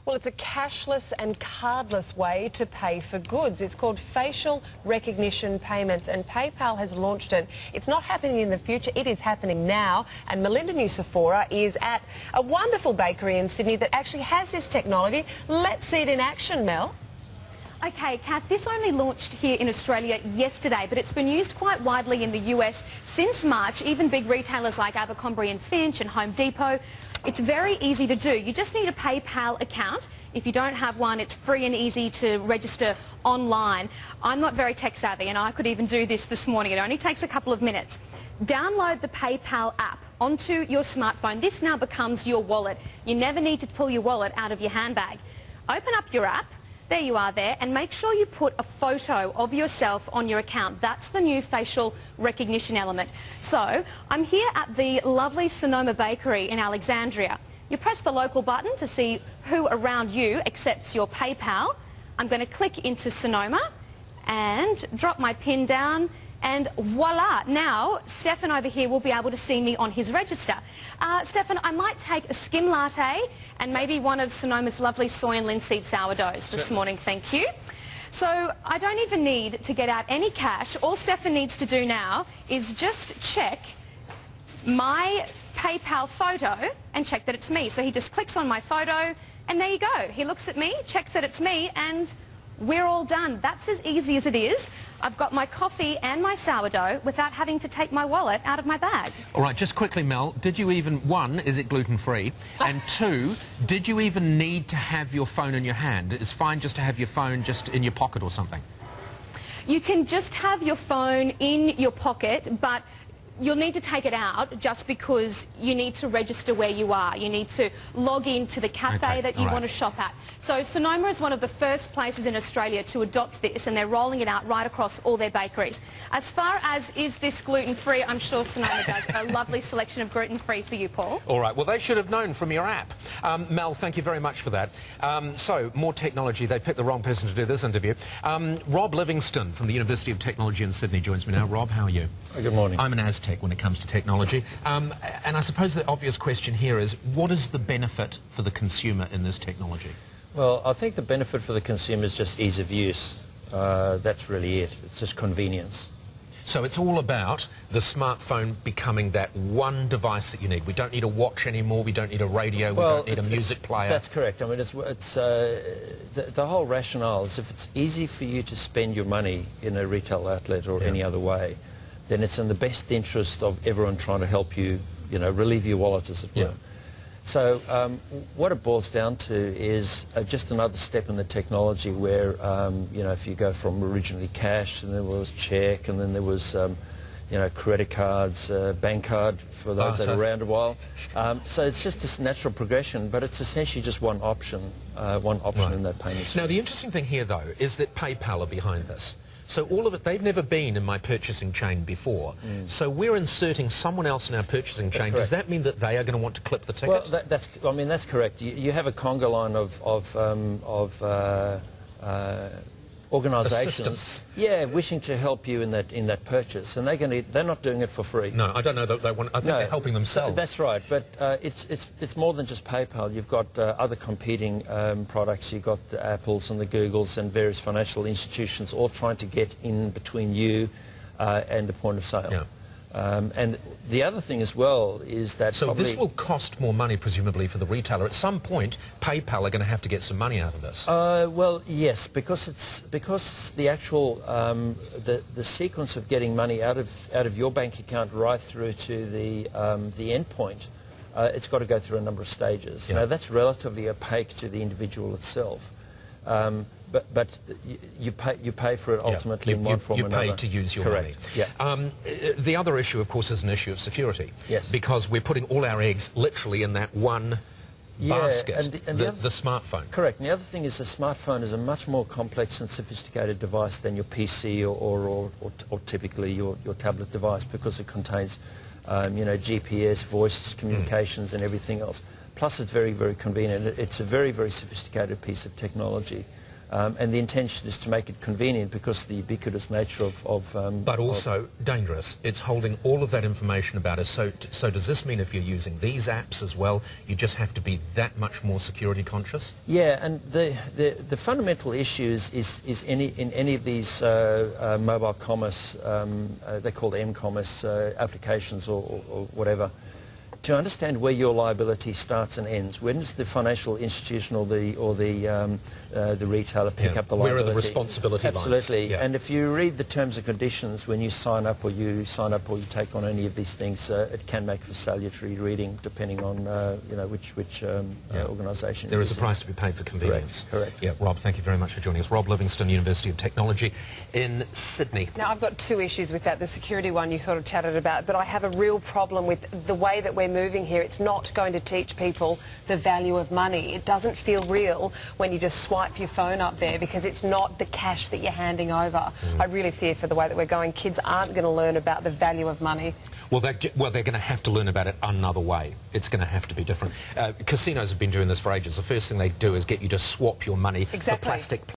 Well, it's a cashless and cardless way to pay for goods. It's called facial recognition payments, and PayPal has launched it. It's not happening in the future, it is happening now. And Melinda Nusifora is at a wonderful bakery in Sydney that actually has this technology. Let's see it in action, Mel. Okay, Kath, this only launched here in Australia yesterday, but it's been used quite widely in the US since March. Even big retailers like Abercrombie & Finch and Home Depot. It's very easy to do. You just need a PayPal account. If you don't have one, it's free and easy to register online. I'm not very tech savvy, and I could even do this morning. It only takes a couple of minutes. Download the PayPal app onto your smartphone. This now becomes your wallet. You never need to pull your wallet out of your handbag. Open up your app. There you are there, and make sure you put a photo of yourself on your account. That's the new facial recognition element. So, I'm here at the lovely Sonoma Bakery in Alexandria. You press the local button to see who around you accepts your PayPal. I'm going to click into Sonoma and drop my pin down, and voila! Now, Stefan over here will be able to see me on his register. Stefan, I might take a skim latte and maybe one of Sonoma's lovely soy and linseed sourdoughs this morning, thank you. So I don't even need to get out any cash. All Stefan needs to do now is just check my PayPal photo and check that it's me. So he just clicks on my photo and there you go. He looks at me, checks that it's me, and we're all done. That's as easy as it is. I've got my coffee and my sourdough without having to take my wallet out of my bag. All right, just quickly, Mel, did you even, one, is it gluten-free? And two, did you even need to have your phone in your hand? It's fine just to have your phone just in your pocket or something. You can just have your phone in your pocket, but you'll need to take it out just because you need to register where you are. You need to log into the cafe that you want to shop at. So Sonoma is one of the first places in Australia to adopt this, and they're rolling it out right across all their bakeries. As far as is this gluten-free, I'm sure Sonoma does a lovely selection of gluten-free for you, Paul. All right, well, they should have known from your app. Mel, thank you very much for that. So, more technology. They picked the wrong person to do this interview. Rob Livingstone from the University of Technology in Sydney joins me now. Rob, how are you? Good morning. I'm an Aztec when it comes to technology. And I suppose the obvious question here is, what is the benefit for the consumer in this technology? Well, I think the benefit for the consumer is just ease of use. That's really it. It's just convenience. So it's all about the smartphone becoming that one device that you need. We don't need a watch anymore, we don't need a radio, we don't need a music player. That's correct. I mean, the whole rationale is if it's easy for you to spend your money in a retail outlet or any other way, then it's in the best interest of everyone trying to help you, you know, relieve your wallet, as it were. So what it boils down to is just another step in the technology where, you know, if you go from originally cash, and then there was check, and then there was, you know, credit cards, bank card for those that are around a while. So it's just this natural progression, but it's essentially just one option in that payment stream. Now, the interesting thing here, though, is that PayPal are behind this. So all of it, they've never been in my purchasing chain before. So we're inserting someone else in our purchasing chain. Does that mean that they are going to want to clip the ticket? Well, that's correct. You have a conga line of organisations, wishing to help you in that purchase, and they're not doing it for free. No, I don't know that they want. I think they're helping themselves. That's right, but it's more than just PayPal. You've got other competing products. You've got the Apples and the Googles and various financial institutions all trying to get in between you and the point of sale. Yeah. And the other thing as well is that this will cost more money, presumably, for the retailer. At some point, PayPal are going to have to get some money out of this. Well, yes, because the actual the sequence of getting money out of your bank account right through to the end point, it's got to go through a number of stages. Now that's relatively opaque to the individual itself. But you pay for it ultimately in one form or another. You pay to use your money. Yeah. The other issue, of course, is an issue of security. Yes. Because we're putting all our eggs literally in that one basket, and the smartphone. Correct. And the other thing is the smartphone is a much more complex and sophisticated device than your PC or typically your tablet device, because it contains you know, GPS, voice communications and everything else. Plus it's very, very convenient. It's a very, very sophisticated piece of technology. And the intention is to make it convenient because of the ubiquitous nature of but also dangerous. It's holding all of that information about us. So does this mean if you're using these apps as well, you just have to be that much more security conscious? Yeah, and the fundamental issue is in any of these mobile commerce, they're called m-commerce applications or whatever, to understand where your liability starts and ends. When does the financial institution or the retailer pick up the liability? Where are the responsibility lines? Absolutely. Yeah. And if you read the terms and conditions when you sign up or you take on any of these things, it can make for salutary reading depending on which organisation. There is a price to be paid for convenience. Correct. Yeah, Rob, thank you very much for joining us. Rob Livingstone, University of Technology in Sydney. Now, I've got two issues with that. The security one you sort of chatted about, but I have a real problem with the way that we're moving here. It's not going to teach people the value of money. It doesn't feel real when you just swipe your phone up there because it's not the cash that you're handing over. I really fear for the way that we're going. Kids aren't going to learn about the value of money. Well, they're going to have to learn about it another way. It's going to have to be different. Casinos have been doing this for ages. The first thing they do is get you to swap your money for plastic